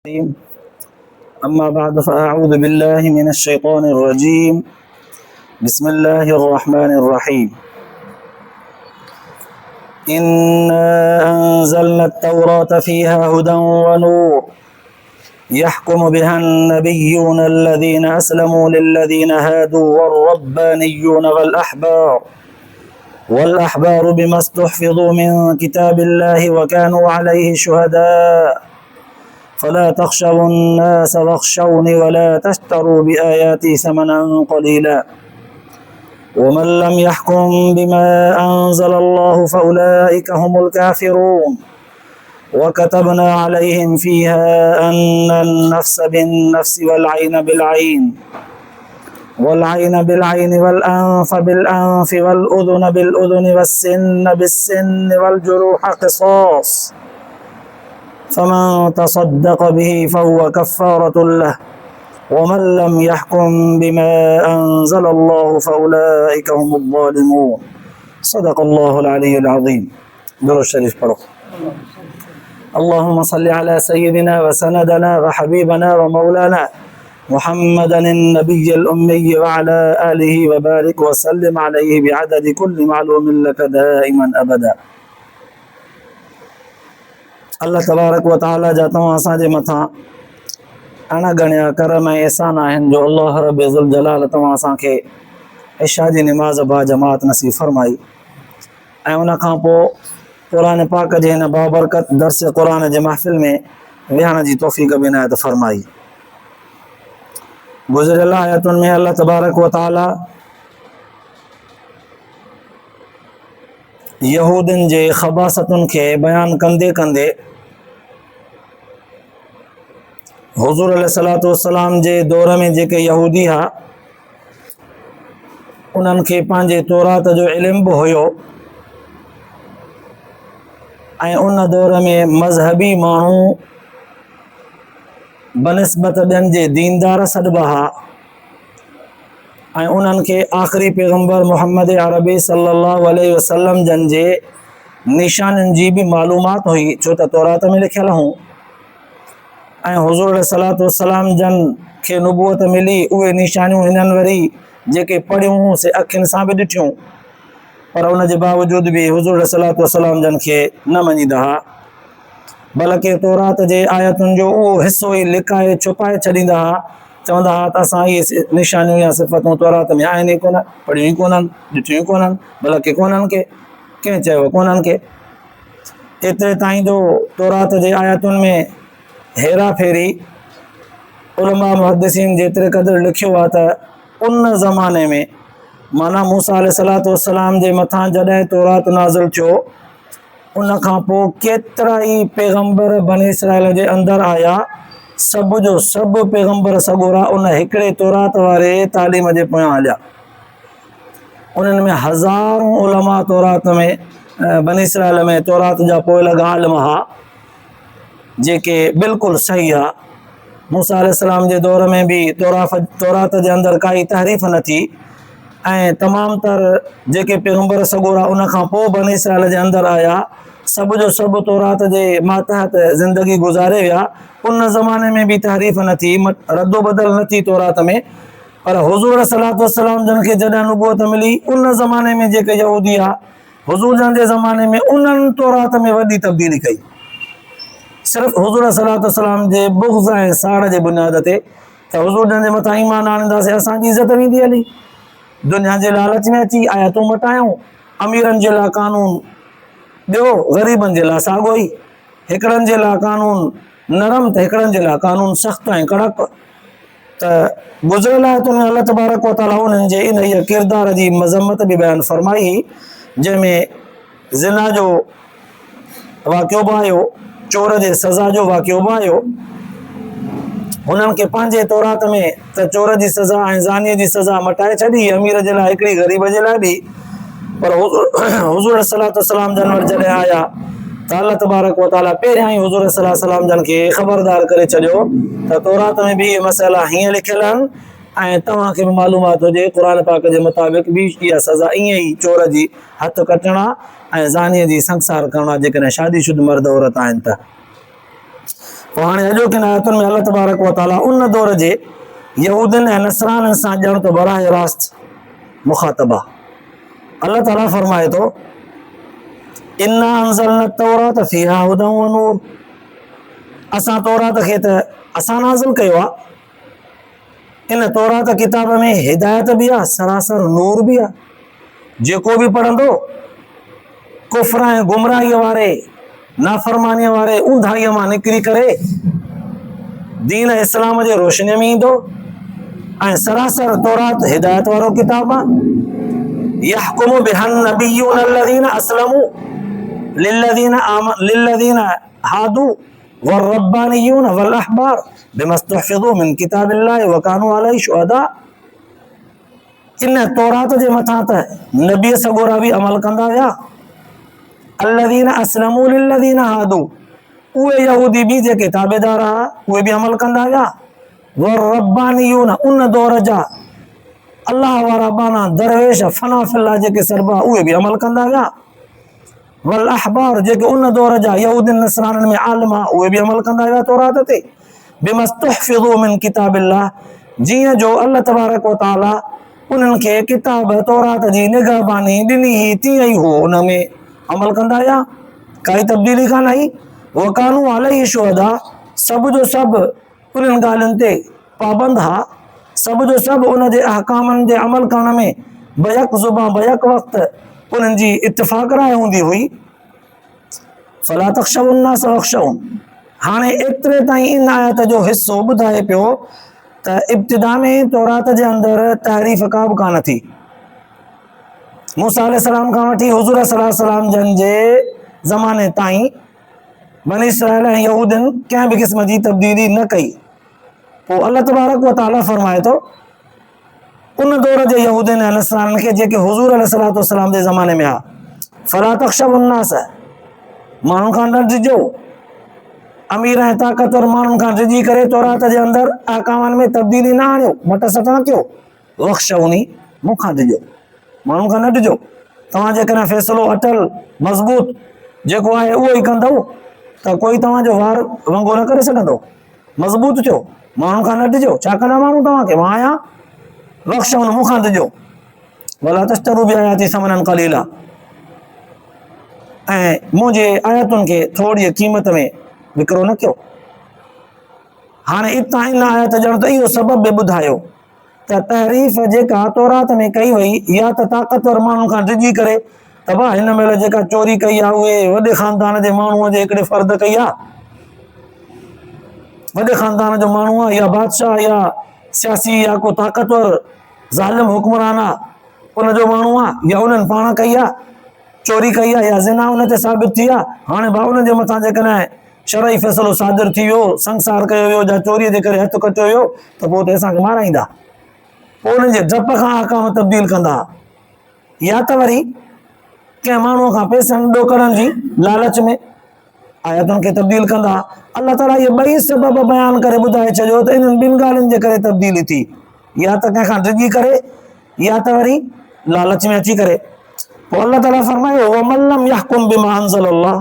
أما بعد فأعوذ بالله من الشيطان الرجيم. بسم الله الرحمن الرحيم. إنا أنزلنا التوراة فيها هدى ونور يحكم بها النبيون الذين أسلموا للذين هادوا والربانيون والأحبار بما استحفظوا من كتاب الله وكانوا عليه شهداء فلا تخشوا الناس واخشوني ولا تشتروا بآياتي ثمنا قليلا ومن لم يحكم بما أنزل الله فأولئك هم الكافرون وكتبنا عليهم فيها أن النفس بالنفس والعين بالعين والأنف بالأنف والأذن بالأذن والسن بالسن والجروح قصاص فمن تصدق به فهو كفارة له ومن لم يحكم بما أنزل الله فأولئك هم الظالمون. صدق الله العلي العظيم. درود شريف پڑھو. اللهم صل على سيدنا وسندنا وحبيبنا ومولانا محمد النبي الأمي وعلى آله وبارك وسلم عليه بعدد كل معلوم لك دائما أبدا. अल्लाह तबारक व तआला जा तव्हां असांजे मथां अणगणिया करम ऐं एहसान आहिनि जो अल्लाह रब ज़ुल जलाल तव्हां असांखे इशा जी निमाज़ बा जमात नसीब फरमाई ऐं उन खां पोइ क़ुरान पाक जे हिन बाबरकत दर्स क़ुरान जे महफ़िल में विहण जी तौफ़ीक़ बि इनायत फरमाई। गुज़िरियल आयतुनि में अल्लाह तबारक व तआला यहूदिन जे ख़बासतुनि खे बयान कंदे कंदे हुज़ूर अलैहिस्सलातु वस्सलाम जे दौर में जेके यहूदी हुआ उन्हनि खे पंहिंजे तौरात जो इल्मु बि हुयो ऐं उन दौर में मज़हबी माण्हू बनिस्बत ॿियनि जे दीनदार सॾिबा हुआ ऐं उन्हनि खे आख़िरी पैगम्बर मुहम्मद अरबी सल्लल्लाहु अलैहि वसल्लम जन जे निशाननि जी बि मालूमात हुई छो त तौरात में लिखियल हुओ ऐं हुज़ूर अलैहिस्सलातु वस्सलाम जन खे नुबूअत मिली उहे निशानियूं हिननि वरी जेके पढ़ियूं से अखियुनि सां बि ॾिठियूं पर उन जे बावजूद बि हुज़ूर अलैहिस्सलातु वस्सलाम जन खे न मञींदा हुआ बल्कि तौरात जे आयतुनि जो उहो हिसो ई लिकाए छुपाए छॾींदा हुआ चवंदा हुआ त असां इहे निशानियूं या सिफ़तूं तौरात में आहिनि ई कोन पढ़ियूं ई कोन्हनि ॾिठियूं ई कोन्हनि बल्कि कोन्हनि खे कंहिं चयो कोन्हनि खे एतिरे ताईं जो तौरात जे आयतुनि में हेरा फेरी उलमा मुहद्दिसीन जेतिरे क़दुरु लिखियो आहे त उन ज़माने में माना मूसा अलैहिस्सलातु वस्सलाम जे मथां जॾहिं तौरात नाज़िल थियो उन खां पोइ केतिरा ई पैगम्बर बनी इसराइल जे अंदरि आया सभु जो सभु पैगम्बर सॻोरा उन हिकिड़े तौरात वारे तालीम जे पोयां हलिया उन्हनि में हज़ारों उलमा तौरात में बनी इसराइल में तौरात जा पोइ लॻा आलिम हुआ जेके बिल्कुलु सही आहे मूसा अलैहिस्सलाम जे दौर में बि तौरात जे अंदरि काई तहरीफ़ न थी ऐं तमामु तर जेके पैगम्बर सॻोरा उन खां पोइ बनी इसराइल जे अंदरि आया सभु जो सभु तौरात जे मातहत ज़िंदगी गुज़ारे विया उन ज़माने में बि तहरीफ़ न थी रद्दो बदल न थी तौरात में पर हुज़ूर सलातु वस्सलाम जन खे जॾहिं नुबूअत मिली उन ज़माने में जेके यहूदी आहे हुज़ूर जन जे ज़माने में उन्हनि तौरात में वॾी तब्दीली कई सिर्फ़ु हुज़ूर सलातु वस्सलाम जे बुग़्ज़ ऐं साड़ जे बुनियाद ते त हुज़ूर जन जे मथां ईमान आणींदासीं असांजी इज़त वेंदी हली दुनिया जे लालच में अची आयतूं मटायूं अमीरनि जे लाइ कानून ॿियो ग़रीबनि जे लाइ साॻियो ई हिकिड़नि जे लाइ कानून नरम त हिकिड़नि जे लाइ कानून सख़्तु ऐं कड़क त गुज़िरियल आयतुनि में अल्लाह तबारक व तआला उन्हनि जे इन हीअ किरदार जी मज़म्मत बि बयानु फरमाई जंहिंमें ज़िना जो वाक़ियो बि आयो चोर जे सज़ा जो वाक़ियो बि आयो हुननि खे पंहिंजे तौरात में त चोर जी सज़ा ऐं ज़ानीअ जी सज़ा मटाए छॾी अमीर जे लाइ हिकिड़ी ग़रीब जे लाइ बि पर हुज़ूर सलातु वस्सलाम जन वटि जॾहिं आया त अल्लाह तबारक व तआला पहिरियां ई हुज़ूर सलातु वस्सलाम जन खे ख़बरदार करे छॾियो त तौरात में बि इहे मसइला हीअं लिखियल आहिनि ऐं तव्हांखे बि मालूमात हुजे क़ुरान पाक जे मुताबिक़ बि इहा सज़ा ईअं ई चोर जी हथु कटणा ऐं ज़ानीअ जी संसार करणा जेकॾहिं शादीशुदा मर्द औरत आहिनि त पोइ हाणे अॼोकिन आयतुनि में अल्लाह तबारक व ताला उन दौर जे यहूदनि ऐं नसराननि सां ॼण तो बराह रास्त मुखातबा। अल्लाह ताला फरमाए थो इन्ना अंज़लना तौरात फ़ीहा हुदन व नूर, असां तौरात खे त असां नाज़िल कयो आहे, इन तौरात किताब में हिदायत बि आहे, सरासर नूर बि आहे। जेको बि पढ़ंदो कुफ्र ऐं गुमराहीअ वारे नाफ़रमानीअ वारे ऊंधाईअ मां निकिरी करे दीन इस्लाम जे रोशनीअ में ईंदो ऐं सरासर तौरात हिदायत वारो किताब आहे। यहकुमु बिहन नबियुन अल्लज़ीना अस्लमू लिल्लज़ीना हादू वर्रब्बानियून वल अहबार बिमस्तहफ़िज़ू मिन किताबिल्लाहि व कानू अलैहि शुहदा। इन तौरात जे मथां त नबी सगोरा बि अमल कंदा विया। अल्लज़ीना अस्लमू लिल्लज़ीना हादू, उहे यहूदी बि जेके ताबेदार हुआ उहे बि अमल कंदा विया। वर्रब्बानियून, उन दौर जा अल्लाह वारा बाना दरवेश फना फिल्ला जेके सरबा उहे बि अमल कंदा विया। वल अहबार, जेके उन दौर जा यहूदीन नसराननि में आलिम हुआ उहे बि अमल कंदा विया तौरात ते। बिमस्तहफ़िज़ू मिन किताबिल्लाह, जीअं जो अल्लाह तबारक व ताला उन्हनि खे किताब तौरात जी निगहबानी ॾिनी हुई तीअं ई हो उन में अमल कंदा विया, काई तब्दीली कान आई। व कानू अलैहि शुहदा, सभु जो सभु उन्हनि ॻाल्हियुनि ते पाबंद हा, सभु जो सभु उन जे अहकामनि जे अमल करण में बयक ज़ुबां बयक वक़्तु उन्हनि जी इत्तिफ़ाक़ राय हूंदी हुई। फला तख़्शवुन नास वख़्शवून, हाणे एतिरे ताईं इन आयत जो हिसो ॿुधाए पियो त इब्तिदा में तौरात जे अंदरि तहरीफ़ का बि कान थी। मूसा अलैहिस्सलाम खां वठी हुज़ूर सल्लल्लाहु अलैहि वसल्लम जन जे ज़माने ताईं बनी इसराइल ऐं यहूदनि कंहिं बि क़िस्म जी तब्दीली न कई। पोइ अल्लाह तबारक व ताला फरमाए थो उन दौर जे यहूदनि ऐं नसराननि खे जेके हुज़ूर अलैहिस्सलातु वस्सलाम जे ज़माने में हा, फला तख़्शवुन नास, माण्हुनि खां न डिॼो, अमीर ऐं ताक़तवर माण्हुनि खां डिॼी करे तौरात जे अंदरि अहकामनि में तब्दीली न आणियो, मट सट न कयो। वख़्शवनी, मूंखां डिॼो, माण्हुनि खां न डिॼो। तव्हां जेकॾहिं फ़ैसिलो अटल मज़बूत जेको आहे उहो ई कंदव त कोई तव्हांजो वार वंगो न करे सघंदो। मज़बूत थियो, माण्हुनि खां न डिॼो, छा कंदा माण्हू तव्हांखे, मां आहियां। वख़्शवनी, मूंखां डिॼो। वला तश्तरू बिआयाती समनन क़लीला, ऐं मुंहिंजे आयतुनि खे थोरी क़ीमत में विकिरो न कयो। हाणे इतां इन आयत ॼण त इहो सबबु बि ॿुधायो त तहरीफ़ जेका तौरात में कई वई या त ताक़तवर माण्हुनि खां डिॼी करे त भाउ हिन महिल जेका चोरी कई आहे उहे वॾे ख़ानदान जे माण्हूअ जे हिकिड़े फ़र्द कई आहे, वॾे ख़ानदान जो माण्हू आहे या बादशाह या सियासी या को ताक़तवर ज़ालिम हुक्मरान आहे उनजो माण्हू आहे, या उन्हनि पाण कई आहे चोरी कई आहे या ज़िना उन ते साबित थी आहे। हाणे भाउ उन जे मथां जेकॾहिं शरई फ़ैसिलो सादिर थी वियो, संसार कयो वियो या चोरीअ जे करे हथु कटियो वियो त पोइ त असांखे माराईंदा। पोइ उन्हनि जे डप खां अहकाम तब्दील कंदा, या त वरी कंहिं माण्हूअ खां पैसनि ॾो करण जी लालच में आयतुनि खे तब्दील कंदा। अल्लाह ताला इहे ॿई सबब बयानु करे ॿुधाए छॾियो त इन्हनि ॿिनि ॻाल्हियुनि जे करे तब्दीली थी, या त कंहिंखां डिॼी करे या त वरी लालच में अची करे। पोइ अल्लाह ताला फरमायो वमन लम यहकुम बिमा अंज़लल्लाह,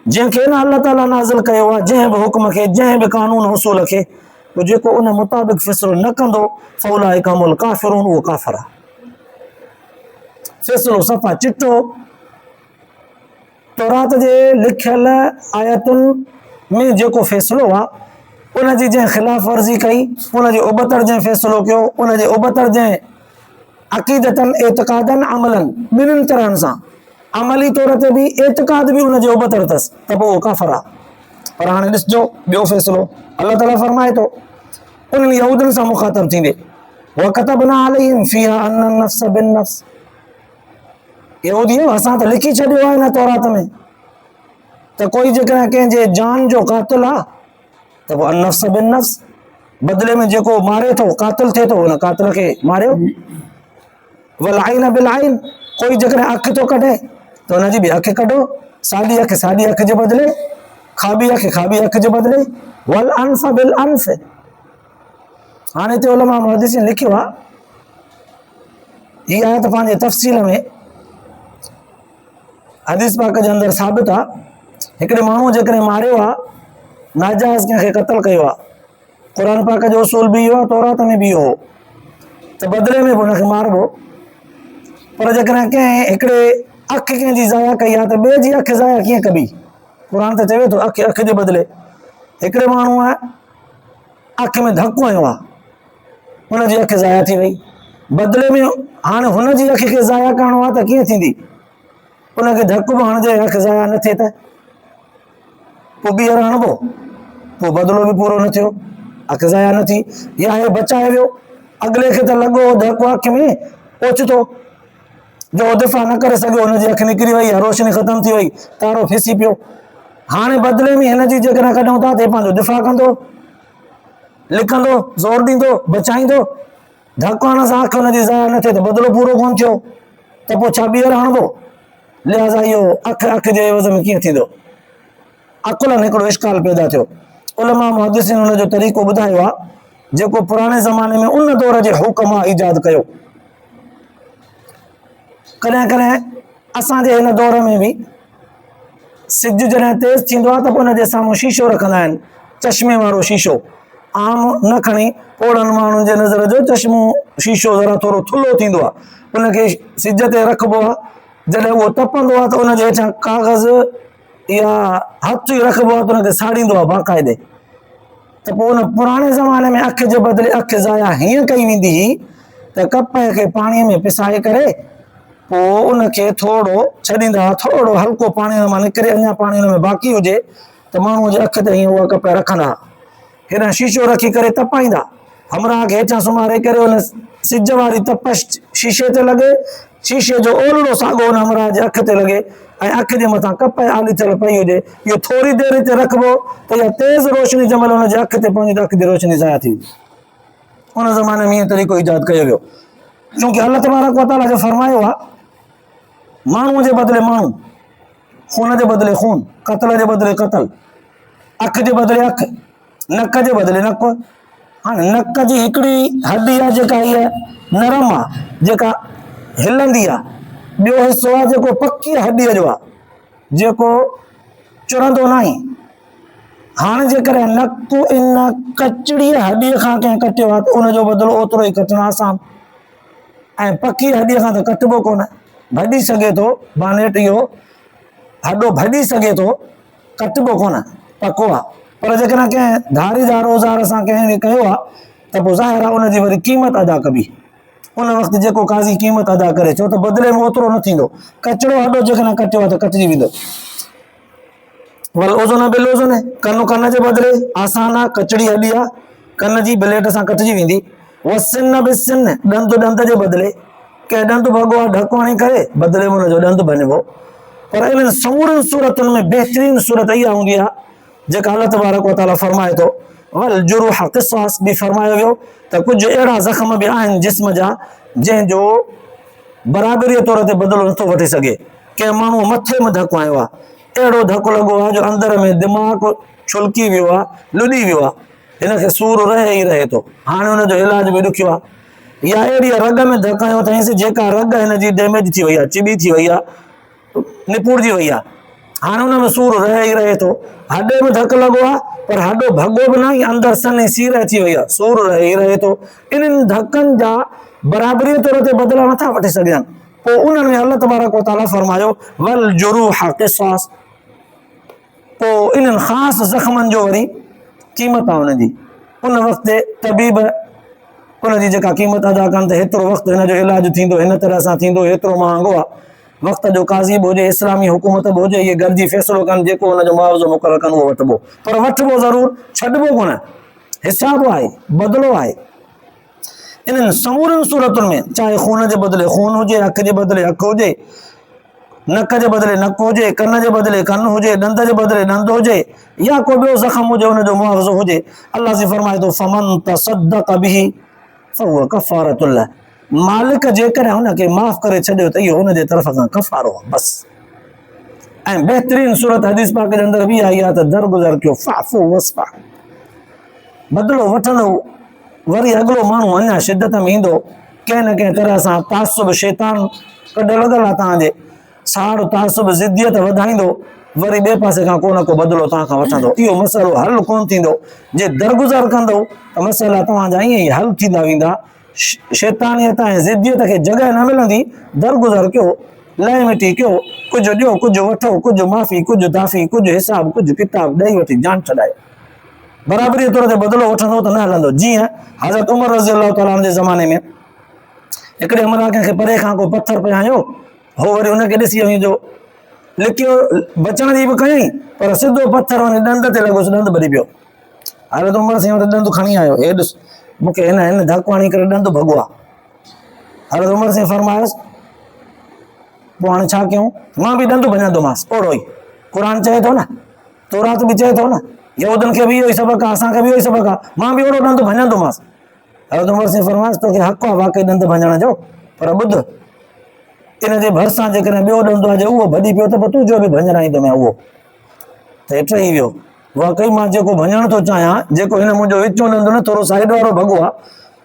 जंहिंखे न अल्लाह ताला नाज़िल कयो आहे, जंहिं बि हुक्म खे, जंहिं बि कानून उसूल खे, पोइ जेको उन मुताबिक़ फ़ैसिलो न कंदो फउलाइका हुमुल काफ़िरून, उहो काफ़िर आहे। फ़ैसिलो सफ़ा चिट्टो तौरात जे लिखियल आयतुनि में जेको फ़ैसिलो आहे उनजी जंहिं ख़िलाफ़ वर्ज़ी कई, उनजे उबतर जंहिं फ़ैसिलो कयो, उनजे उबतर जंहिं अक़ीदतनि एतिक़ादनि अमलनि ॿिन्हिनि तरहनि सां अमली तौर ते बि एतिक़ाद बि उनजे उबतर अथसि त पोइ उहो काफ़िर आहे। पर हाणे ॾिसजो ॿियो फ़ैसिलो अल्लाह ताला फरमाए थो उन्हनि यहूदनि सां मुख़ातब थींदे वकतबना अलैहिम फ़ीहा अन्न नफ्स बिन्नफ्स, यहूदियो असां त लिखी छॾियो आहे हिन तौरात में त कोई जेकॾहिं कंहिंजे जान जो कातिल आहे त पोइ अनफ्स बिन्नफ्स, बदिले में जेको मारे थो कातिल थिए थो हुन कातिल खे मारियो। वल आइन बिल आइन, कोई जेकॾहिं अखि थो कढे त हुनजी बि अखि कढो, साॻी अखि साॻी अखि जे बदिले, खाॿी अखि खाॿी अखि जे बदिले। वल अनफ बिल अनफ, हाणे हिते उलमा मुहद्दिसीन लिखियो आहे हीअ आयत पंहिंजे तफ़सील में हदीस पाक जे अंदरि साबित आहे, हिकिड़े माण्हूअ जेकॾहिं मारियो आहे नाजायज़ कंहिंखे क़त्ल कयो आहे, क़ुर पाक जो उसूल बि इहो आहे, तौरात में बि इहो हो त बदिले में बि हुनखे मारबो। पर जेकॾहिं कंहिं हिकिड़े अखि कंहिंजी ज़ाया कई आहे त ॿिए जी अखि ज़ाया कीअं कबी? क़ुर त चवे थो अखि जे बदिले। हिकिड़े माण्हू आहे अखि में धकु हयो आहे, हुनजी अखि ज़ाया थी वई, बदिले में हाणे हुनजी अखि खे ज़ाया करिणो आहे त कीअं थींदी? हुनखे धकु बि हणिजे, अखि ज़ाया न थिए त पोइ ॿीहर हणिबो, पोइ बदिलो बि पूरो न थियो, अखि ज़ाया न थी। या हे बचाए वियो, अॻिले खे त लॻो धकु अखि में ओचितो, जो दिफ़ा न करे सघियो, हुनजी अखि निकिरी वई, रोशनी ख़तम थी वई, तारो फिसी पियो। हाणे बदिले में हिनजी जेकॾहिं कढूं था त पंहिंजो दिफ़ा कंदो, लिखंदो, ज़ोर ॾींदो, बचाईंदो। धकु हणण सां अखि हुनजी ज़ाया न थिए त बदिलो पूरो कोन थियो त पोइ छा ॿीहर हणिबो? लिहाज़ा इहो अखि जे एवज़ में कीअं थींदो? अकुलन हिकिड़ो इश्काल पैदा थियो। उलमा मुहद्दिसीन हुनजो तरीक़ो ॿुधायो आहे जेको पुराणे ज़माने में उन दौर जे हुकमा ईजाद कयो। कॾहिं कॾहिं असांजे हिन दौर में बि सिज जॾहिं तेज़ थींदो आहे त पोइ हुनजे साम्हूं शीशो रखंदा आहिनि, चश्मे वारो शीशो, आम न खणी पोड़नि माण्हुनि जे नज़र जो चश्मो शीशो ज़रा थोरो थुल्हो थींदो आहे, उनखे सिज ते रखिबो आहे। जॾहिं उहो तपंदो आहे त उनजे हेठां काग़ज़ या हथु ई रखिबो आहे त हुनखे साड़ींदो आहे बाक़ाइदे। त पोइ हुन पुराणे ज़माने में अखि जे बदिले अखि ज़ाया हीअं कई वेंदी हुई त कपह खे पाणीअ में पिसाए करे पोइ उनखे थोरो छॾींदा, थोरो हल्को पाणी मां निकिरे, अञा पाणी हुन में बाक़ी हुजे त माण्हूअ जे अखि ते हीअं उहा कपह रखंदा, हेॾां शीशो रखी करे तपाईंदा, हमराह खे हेठां सुम्हारे करे हुन सिज वारी तपश शीशे ते लॻे, शीशे जो ओलड़ो साॻो हुन हमराह जे अखि ते लॻे ऐं अखि जे मथां कपह आलीथल पई हुजे। इहो थोरी देरि ते रखिबो त इहा तेज़ रोशनी जंहिं महिल हुनजे अखि ते पवंदी त अखि जी रोशनी ज़ाया थी। उन ज़माने में इहो तरीक़ो ईजाद कयो वियो, छोकी अल्लाह तबारक व तआला जो फरमायो आहे माण्हूअ जे बदिले माण्हू, खून जे बदिले खून, क़त्ल जे बदिले क़त्ल, अखि जे बदिले अखि, नक जे बदिले नक। हाणे नक जी हिकिड़ी हड्डी आहे जेका इहा नरम आहे, जेका हिलंदी आहे, ॿियो हिसो आहे जेको पकी हड्डीअ जो आहे, जेको चुरंदो न आहे। हाणे जेकॾहिं नक इन कचड़ीअ हड्डीअ खां कंहिं कटियो आहे त उनजो बदिलो ओतिरो ई कटणु आसान, ऐं पकी हड्डीअ खां त कटिबो कोन, भॼी सघे थो, बानेट इहो हॾो भॼी सघे थो, कटिबो कोन, पको आहे। पर जेकॾहिं कंहिं धारीदार औज़ार सां कंहिं कयो आहे त पोइ ज़ाहिर आहे उनजी वरी क़ीमत अदा कबी। उन वक़्तु जेको काज़ी क़ीमत अदा करे, छो त बदिले में ओतिरो न थींदो, कचिड़ो हॾो जेकॾहिं कटियो आहे त कटिजी वेंदो। वल ओज़न बिल ओज़न, कन कन जे बदिले आसान आहे, कचड़ी हड्डी आहे, कन जी ब्लेड सां कटिजी वेंदी। वसिन बिसिन, ॾंद ॾंद जे बदिले, कंहिं ॾंद भॻो आहे ढकु हणी करे, बदिले में हुनजो ॾंद भञिबो। पर इन्हनि समूरनि सूरतुनि में बहितरीन सूरत इहा हूंदी आहे जेका अल्लाह तबारक व तआला फरमाए थो, वल जुरूह क़िसास बि फरमायो वियो त कुझु अहिड़ा ज़ख़्म बि आहिनि जिस्म जा जंहिंजो बराबरीअ तौर ते बदिलो नथो वठी सघे। कंहिं माण्हू मथे में धकु आयो आहे, अहिड़ो धकु लॻो आहे जो अंदर में दिमाग़ छुलकी वियो आहे, लुॾी वियो आहे, हिनखे सूरु रहे ई रहे थो, हाणे हुनजो इलाज बि ॾुखियो आहे। या अहिड़ी रग में धकु आयो अथईंसि जेका रग हिनजी डैमेज थी वई आहे, चिॿी थी वई आहे, निपुड़जी वई आहे, हाणे हुन में सूरु रहे ई रहे थो। हॾे में धकु लॻो आहे पर हॾो भॻो बि न, अंदरि सन्ही सीर अची वई आहे, सूरु रहे ई रहे थो। इन्हनि धकनि जा बराबरीअ तौर ते बदिला नथा वठी सघनि। पोइ उन्हनि में अल्लाह तबारक व तआला फरमायो वल जुरूह क़िसास, पोइ इन्हनि ख़ासि ज़ख़्मनि जो वरी क़ीमत आहे हुनजी। उन वक़्तु तबीब उनजी जेका क़ीमत अदा कनि त हेतिरो वक़्तु हिनजो इलाजु थींदो, हिन तरह सां थींदो, हेतिरो महांगो आहे। वक़्त जो काज़ी बि हुजे, इस्लामी हुकूमत बि हुजे, इहे गॾिजी फ़ैसिलो कनि, जेको हुनजो मुआवज़ो मुक़ररु कनि उहो वठिबो, पर वठिबो ज़रूरु, छॾिबो कोन, हिसाबु आहे, बदिलो आहे। इन्हनि समूरनि सूरतुनि में चाहे खून जे बदिले खून हुजे, अखि जे बदिले अखि हुजे, नक जे बदिले नक हुजे, कन जे बदिले कन हुजे, ॾंद जे बदिले ॾंद हुजे, या को ॿियो ज़ख़्म हुजे हुनजो मुआवज़ो हुजे, अल्लाह जी फरमाए थो फमन तसद्दक़ बिही फहुव कफ़ारतुन लह, मालिक जेकॾहिं हुनखे माफ़ करे छॾियो त इहो हुनजे तरफ़ खां कफ़ारो आहे बसि। ऐं बहितरीन सूरत हदीस पाक जे अंदरि बि आई आहे त दरगुज़र कयो, फ़अफ़ु वस्फ़ह, बदिलो वठंदो, वरी अॻिलो माण्हू अञा शिदत में ईंदो, कंहिं न कंहिं तरह सां तासुब शैतान कॾ लॻल आहे तव्हांजे, साड़ तासुब ज़िद्दियत वधाईंदो, वरी ॿिए पासे खां को न को बदिलो तव्हां खां वठंदो। इहो मसइलो हल कोन थींदो। जे दरगुज़र कंदो त मसइला तव्हांजा ईअं ई हल थींदा वेंदा। शैतानियत ऐं ज़िद्दियत खे जॻह न मिलंदी। दरगुज़र कयो, लह मिटी कयो, कुझु ॾियो, कुझु वठो, कुझु माफ़ी, कुझु दाफ़ी, कुझु हिसाब, कुझु किताब ॾेई वठी जान छॾाए। बराबरी तौर ते बदिलो वठंदो त न हलंदो। जीअं हज़रत उमर रज़ी अल्लाह ताला जे ज़माने में हिकिड़े अमराकनि खे परे खां को पथर पियायो, हो वरी हुनखे ॾिसी वञो लिकियो, बचण जी बि कयईं, पर सिधो पथर वञी ॾंद ते लॻोसि, ॾंद ॿरी पियो। हज़रत उमर साईं वटि ॾंद खणी आयो, हे ॾिस मूंखे हिन धकु हणी करे ॾंद भॻो आहे। हज़रत उमर साईं फरमायोसि, पोइ हाणे छा कयूं? मां बि ॾंद भञंदोमांसि। ओड़ो ई क़ुर चए थो न, तौरात बि चए थो न, यहूदनि खे बि इहो ई सबक़ु आहे, असांखे बि इहो ई सबक़ु आहे, मां बि ओड़ो ॾंद भञंदोमांसि। हज़रत उमर साईं फरमायोसि, तोखे हक़ु आहे वाक़ई ॾंद भञण जो, पर ॿुध, इन जे भरिसां जेकॾहिं ॿियो ॾंद आहे जे उहो भॼी पियो त पोइ तूं जो बि भञणाईंदोमांइ उहो। त हेठि ई वियो। वाक़ई मां जेको भञण थो चाहियां, जेको हिन मुंहिंजो विचो ॾंद न थोरो साइड वारो भॻो आहे,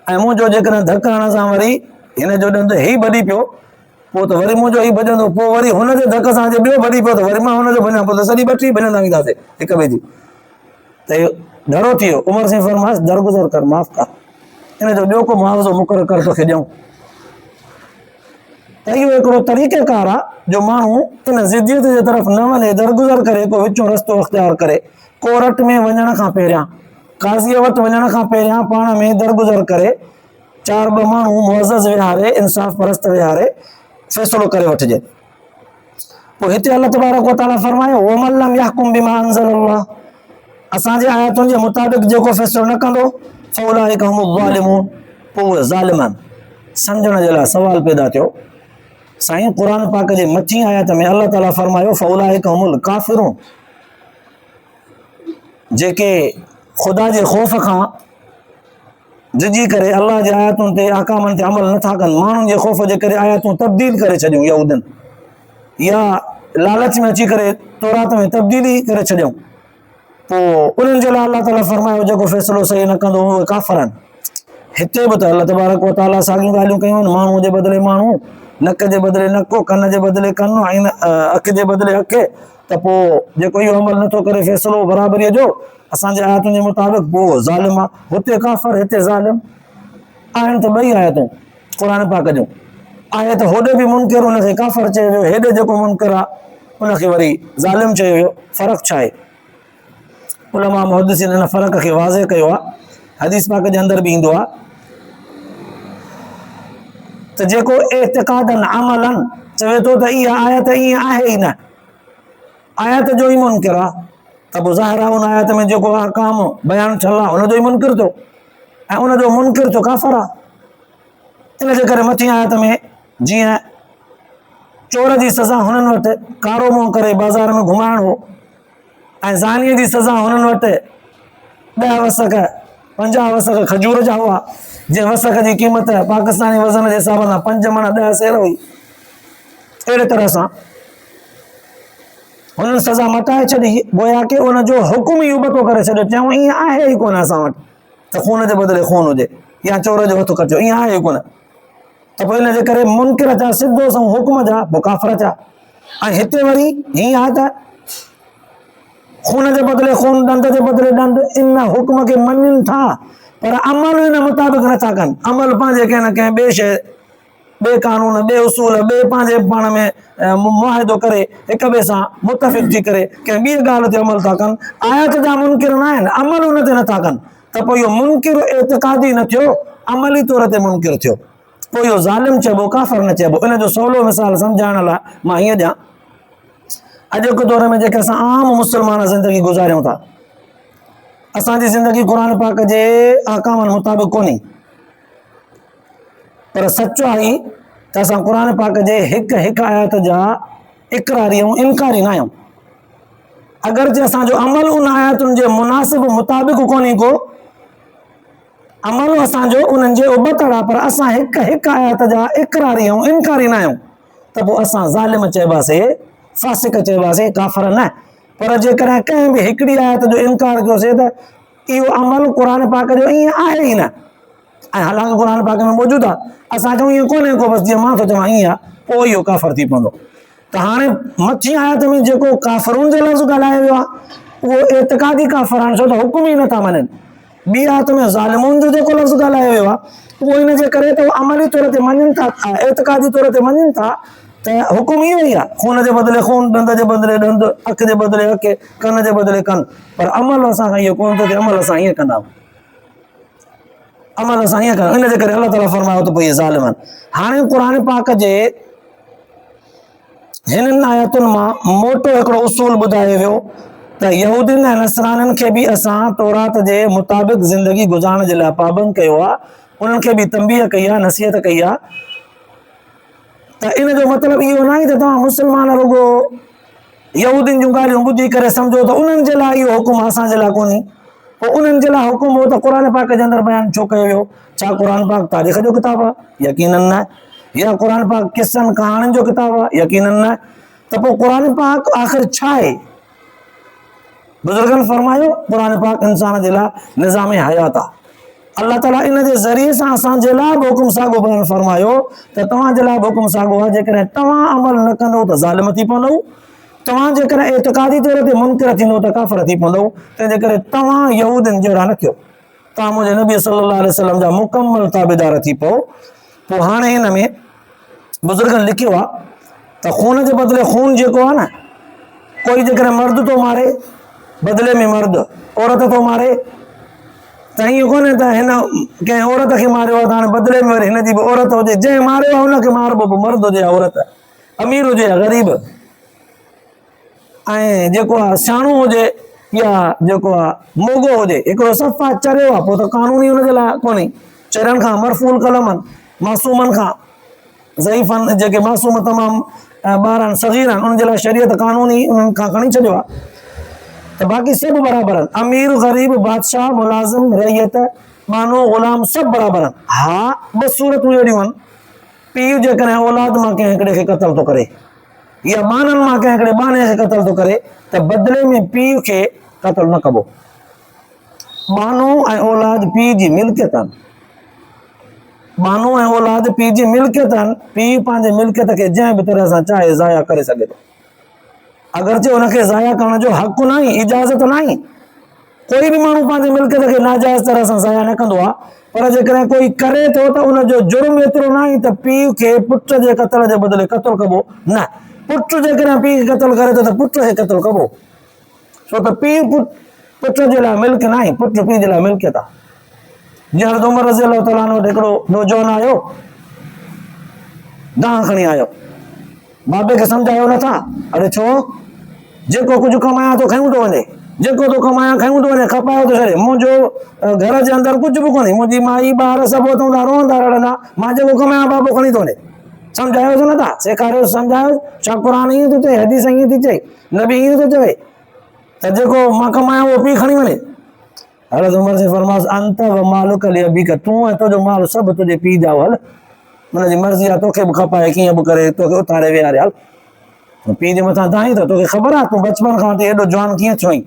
ऐं मुंहिंजो जेकॾहिं धकु हणण सां वरी हिन जो ॾंद ई भॼी पियो, पोइ त वरी मुंहिंजो ई भॼंदो, पोइ वरी हुनजे धक सां जे ॿियो भॼी पियो त वरी मां हुनजो भञां, पोइ त सॼी ॿ टी भञंदा वेंदासीं हिक ॿिए जी। त इहो डरो थी वियो। उमर साईं फरमायोसि, दरगुज़र कर, माफ़ कर, इन जो ॿियो को मुआवज़ो मुक़ररु कर तोखे ॾियूं। त इहो हिकिड़ो तरीक़ेकार आहे जो माण्हू इन ज़िद्दियत जे तरफ़ न वञे, दरगुज़र करे, को विचो रस्तो अख़्तियार करे। कोर्ट में वञण खां पहिरियां, काज़ीअ वटि वञण खां पहिरियां पाण में दरगुज़र करे, चार ॿ माण्हू मुअज़्ज़ज़ विहारे, इंसाफ़ परस्त विहारे फ़ैसिलो करे वठिजे। पोइ हिते अल्लाह तबारक व तआला फरमायो, वमन लम यहकुम बिमा अंज़लल्लाह, असांजे आयतुनि जे मुताबिक़ जेको फ़ैसिलो न कंदो, फउलाइका हुमुज़ ज़ालिमून, पोइ उहे ज़ालिम आहिनि। सम्झण जे लाइ सवाल पैदा थियो। साईं क़ुर पाक जे मथीं आयत में अल्लाह ताला फरमायो, फउलाइका हुमुल काफ़िरून, जेके ख़ुदा जे ख़ौफ़ खां डिॼी करे अल्लाह जे आयतुनि ते अहकामनि ते अमल नथा कनि, माण्हुनि जे ख़ौफ़ जे करे आयतूं तब्दील करे छॾियूं यहूदनि, या लालच में अची करे तौरात में तब्दीली करे छॾियूं, पोइ उन्हनि जे लाइ अल्लाह ताला फरमायो जेको फ़ैसिलो सही न कंदो उहे काफ़िर आहिनि। हिते बि त अल्लाह तबारक व तआला साॻियूं ॻाल्हियूं कयूं आहिनि। माण्हू जे बदिले माण्हू, नक जे बदिले नक, कन जे बदिले कन, ऐं अखि जे बदिले अखि। त पोइ जेको इहो अमल नथो करे फ़ैसिलो बराबरीअ जो असांजे आयतुनि जे मुताबिक़, पोइ ज़ालिम आहे। हुते काफ़िर, हिते ज़ालिम आहिनि त ॿई आयतूं क़ुर पाक जूं। आयत होॾे बि मुनकिर, हुनखे काफ़िर चयो वियो, हेॾे जेको मुनकिर आहे हुनखे वरी ज़ालिम चयो वियो। फ़र्क़ु छा आहे? उलमा मुहद्दिसीन हिन फ़र्क़ खे वाज़े कयो आहे। हदीस पाक जे अंदरि बि ईंदो आहे त जेको एतिक़ादन अमलन चवे थो त इहा आयत ईअं आहे ई न, आयत जो ई मुनकिर आहे, त पोइ ज़ाहिर आहे उन आयत में जेको अहकाम बयानु थियल आहे हुनजो ई मुनकिर थियो, ऐं उनजो मुनकिर थियो काफ़िर आहे। इन जे करे मथीं आयत में जीअं चोर जी सज़ा हुननि वटि कारो मुंहुं करे बाज़ार में घुमाइणो हो, ऐं ज़ानीअ जी सज़ा हुननि वटि 10 वसक 50 वसक खजूर जा हुआ, जंहिं वसक जी क़ीमत पाकिस्तानी वज़न जे हिसाब सां 5 मण 10 सेर हुई। अहिड़े तरह सां हुननि सज़ा मटाए छॾी, गोया कि उनजो हुकुम ई उबतो करे छॾियो। चयूं ईअं आहे ई कोन असां वटि त खून जे बदिले खून हुजे या चोर जो हथु कटियो, ईअं आहे ई कोन। त पोइ इन जे करे मुनकिर थिया सिधो सं हुकुम जा, पोइ काफ़िर थिया। ऐं हिते वरी हीअं आहे त खून जे बदिले खून, ॾंद जे बदिले ॾंद, इन हुकुम खे मञनि था, पर अमल इन मुताबिक़ नथा कनि। अमल पंहिंजे कंहिं न कंहिं ॿिए शइ, ॿिए कानून, ॿिए उसूल, ॿिए पंहिंजे पाण में मुआहिदो करे, हिक ॿिए सां मुतफ़िक़ थी करे कंहिं ॿी ॻाल्हि ते अमल था कनि। आयत जा मुनकिर न आहिनि, अमल उन ते नथा कनि। त पोइ इहो मुनकिर एतिक़ादी न थियो, अमली तौर ते मुनकिर थियो। पोइ इहो ज़ालिम चइबो, काफ़िर न चइबो। इन जो सवलो मिसाल सम्झाइण लाइ मां हीअं ॾियां, अॼोके दौर में जेके असां आम मुस्लमान ज़िंदगी गुज़ारियूं था, असांजी ज़िंदगी क़ुर पाक जे अहकामनि मुताबिक़ कोन्हे, पर सचो आहे त असां क़ुर पाक जे हिक हिक आयत जा इक़रारी ऐं इनकारी न आहियूं। अगरचे असांजो अमल उन आयतुनि जे मुनासिब मुताबिक़ कोन्हे को, अमल असांजो उन्हनि जे उबतड़ आहे, पर असां हिक हिक आयत जा इक़रारी ऐं इनकारी न आहियूं। त पोइ असां ज़ालिम चइबासीं, फासिक चइबासीं, काफ़िर न। पर जेकॾहिं कंहिं बि हिकिड़ी आयत जो इनकार कयोसीं त इहो अमल क़ुर पाक जो ईअं आहे ई न, ऐं हालांकि क़ुर पाक में मौजूदु आहे, असां चऊं ईअं कोन्हे को, बसि जीअं मां थो चवां ईअं आहे, पोइ इहो काफ़िर थी पवंदो। त हाणे मथी आयत में जेको काफ़िरुनि जो लफ़्ज़ ॻाल्हायो वियो आहे उहो एतिक़ादी काफ़िर आहिनि, छो त हुकुम ई नथा मञनि। ॿी आयत में ज़ालिमुनि जो जेको लफ़्ज़ ॻाल्हायो वियो आहे उहो इन जे करे त अमली तौर ते मञनि था, एतिक़ादी तौर ते मञनि था त हुकुम इहो ई आहे, खून जे बदिले खून, ॾंद जे बदिले ॾंद, अखि जे बदिले अखि, कन जे बदिले कन। पर अमल असांखां इहो कोन थो थिए, अमल असां ईअं कंदा आहियूं, अमल असां ईअं कंदा आहियूं। इन जे करे अलाह ताला फरमायो त पोइ इहे ज़ालिम आहिनि। हाणे क़ुर पाक जे हिननि आयतुनि मां मोटो हिकिड़ो उसूल ॿुधायो वियो त यहूदियुनि ऐं नसराननि खे बि असां तौरात जे मुताबिक़ ज़िंदगी गुज़ारण जे लाइ पाबंद कयो आहे, उन्हनि खे बि तंबीह कई आहे, नसीहत कई आहे। त इन जो मतिलबु इहो न आहे त तव्हां मुस्लमान रुगो यहूदियुनि जूं ॻाल्हियूं ॿुधी करे सम्झो त उन्हनि जे लाइ इहो हुकुम असांजे लाइ कोन्हे। पोइ उन्हनि जे लाइ हुकुम हो त क़ुर पाक जे अंदरि बयानु छो कयो वियो? छा क़ुर पाक तारीख़ जो किताबु आहे? यकीनन न। या क़ुर पाक किसनि कहाणियुनि जो किताबु आहे? यकीनन न। त पोइ क़ुर पाक आख़िर छा आहे? बुज़ुर्गनि फरमायो क़ुर पाक इंसान जे लाइ निज़ाम हयात आहे। अल्लाह ताला इन जे ज़रिए सां असांजे लाइ बि हुकुम साॻियो बयानु फरमायो त तव्हांजे लाइ बि हुकुम साॻियो आहे, जेकॾहिं तव्हां अमल न कंदव त ज़ालिम थी पवंदव, तव्हां जेकॾहिं एतिक़ादी तौर ते मुनकिर थींदव त काफ़िर थी पवंदव। तंहिंजे करे तव्हां यहूदियुनि जहिड़ा न थियो, तव्हां मुंहिंजे नबी सल्लल्लाहु अलैहि वसल्लम जा मुकमल ताबेदार थी पओ। पोइ हाणे हिन में बुज़ुर्गनि लिखियो आहे त खून जे बदिले खून जेको आहे न, कोई जेकॾहिं मर्द थो मारे बदिले में मर्द औरत थो मारे, त ईअं कोन्हे त हिन कंहिं औरत खे मारियो आहे त हाणे बदिले में वरी हिन जी बि औरत हुजे, जंहिं मारियो आहे हुनखे मारबो, पोइ मर्द हुजे या औरत, अमीर हुजे या ग़रीब, ऐं जेको आहे सियाणो हुजे या जेको आहे मोगो हुजे, हिकिड़ो सफ़ा चरियो आहे पोइ त कानूनी हुनजे लाइ कोन्हे। चरनि खां मरफूल कलम आहिनि, मासूमनि खां ज़ईफ़नि, जेके मासूम तमामु ॿार आहिनि, सग़ीर आहिनि, उन्हनि जे लाइ शरीयत कानूनी उन्हनि खां खणी छॾियो आहे। त बाक़ी सभु बराबरि आहिनि, अमीर ग़रीब, बादशाह मुलाज़िम, रैयत, मानो ग़ुलाम, सभु बराबरि आहिनि। हा, ॿ सूरतूं अहिड़ियूं आहिनि, पीउ जेकॾहिं औलाद मां कंहिं हिकिड़े खे क़तल थो करे या बाननि मां कंहिं हिकिड़े बाने खे क़तल थो करे त बदिले में पीउ खे क़तल न कबो। बानो ऐं औलाद पीउ जी मिल्कियत आहिनि, बानो ऐं औलाद पीउ जी मिल्कियत आहिनि। पीउ पंहिंजे मिल्कियत खे जंहिं बि तरह सां चाहे ज़ाया करे सघे थो, अगरचे हुनखे ज़ाया करण जो हक़ु न आहे, इजाज़त न आहे। कोई बि माण्हू पंहिंजे मिल्कियत खे नाजाइज़ तरह सां ज़ाया न कंदो आहे, पर जेकॾहिं कोई करे थो त उनजो जुर्म एतिरो न आहे त पीउ खे पुट जे क़तल जे बदिले क़तल कबो न। पुट जेकॾहिं पीउ खे क़तल करे थो त पुट खे क़तल कबो, छो त पीउ पुट जे लाइ मिल्क न आहे, पुट पीउ जे लाइ मिल्कियत आहे। जीअं हज़रत उमर रज़ी अल्लाह ताला अन्हु वटि हिकिड़ो नौजवान आयो, दांह खणी आयो, बाबे खे सम्झायो नथा, अरे छो, जेको कुझु कमायां थो खयूं थो वञे, जेको थो कमायां खयूं थो वञे, खपायो थो छॾे, मुंहिंजो घर जे अंदरि कुझु बि कोन्हे, मुंहिंजी माई ॿार सभु उतां था रोअंदा रड़ंदा, मां जेको कमायां बाबो खणी थो वञे। सम्झायोसि नथा, सेखारियोसि, सम्झायोसि, छा क़ुर ईअं थो चए, हदीस ईअं थी चए, नबी ईअं थो चए त जेको मां कमायां उहो पीउ खणी वञे? हज़रत उमर से फरमायोसि, अंत व मालुक लिअबीक, तूं ऐं तुंहिंजो माल सभु तुंहिंजे पीउ जा हल, हुनजी मर्ज़ी आहे, तोखे बि खपाए कीअं बि करे तोखे उतारे विहारे हल, पीउ जे मथां दाई त तोखे ख़बर आहे तूं बचपन खां वठी एॾो जवान कीअं थियो आहीं,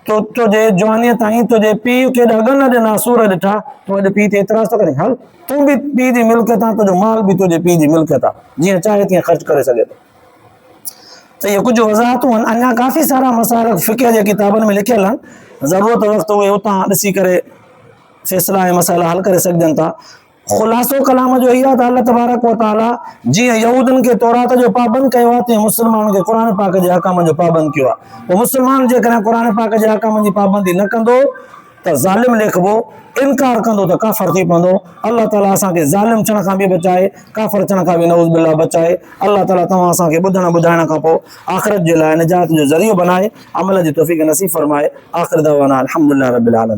तो तुंहिंजे जवानीअ ताईं तुंहिंजे पीउ खे ॾगन ॾिना, सूर ॾिठा, तूं अॼु पीउ ते एतिराज़ थो करीं? हल, तूं बि पीउ जी मिल्कियत आहे, तुंहिंजो माल बि तुंहिंजे पीउ जी मिल्कियत आहे, जीअं चाहे तीअं ख़र्च करे सघे थो। त इहे कुझु वज़ाहतूं आहिनि, अञा काफ़ी सारा मसाइल फ़िक़ह जे किताबनि में लिखियल आहिनि, ज़रूरत वक़्तु उहे उतां ॾिसी करे फ़ैसिला ऐं मसाइला हल करे सघजनि था। ख़ुलासो कलाम जो इहा त अल्लाह तबारक व तआला जीअं यहूदियुनि खे तौरात जो पाबंद कयो आहे, तीअं मुस्लमाननि खे क़ुर पाक जे अहकाम जो पाबंद कयो आहे। पोइ मुस्लमान जेकॾहिं क़ुर पाक जे अहकाम जी पाबंदी न कंदो त ज़ालिम लिखबो, इनकार कंदो त काफ़िर थी पवंदो। अल्लाह ताला असांखे ज़ालिम थियण खां बि बचाए, काफ़िर थियण खां बि नऊज़ बिल्लाह बचाए। अल्लाह ताला तव्हां असांखे ॿुधण ॿुधाइण खां पोइ आख़िरत जे लाइ निजात जो ज़रियो बनाए, अमल जी तौफ़ीक़ नसीब फरमाए। आख़िर दवाना अल्हम्दुलिल्लाह रब्बिल आलमीन।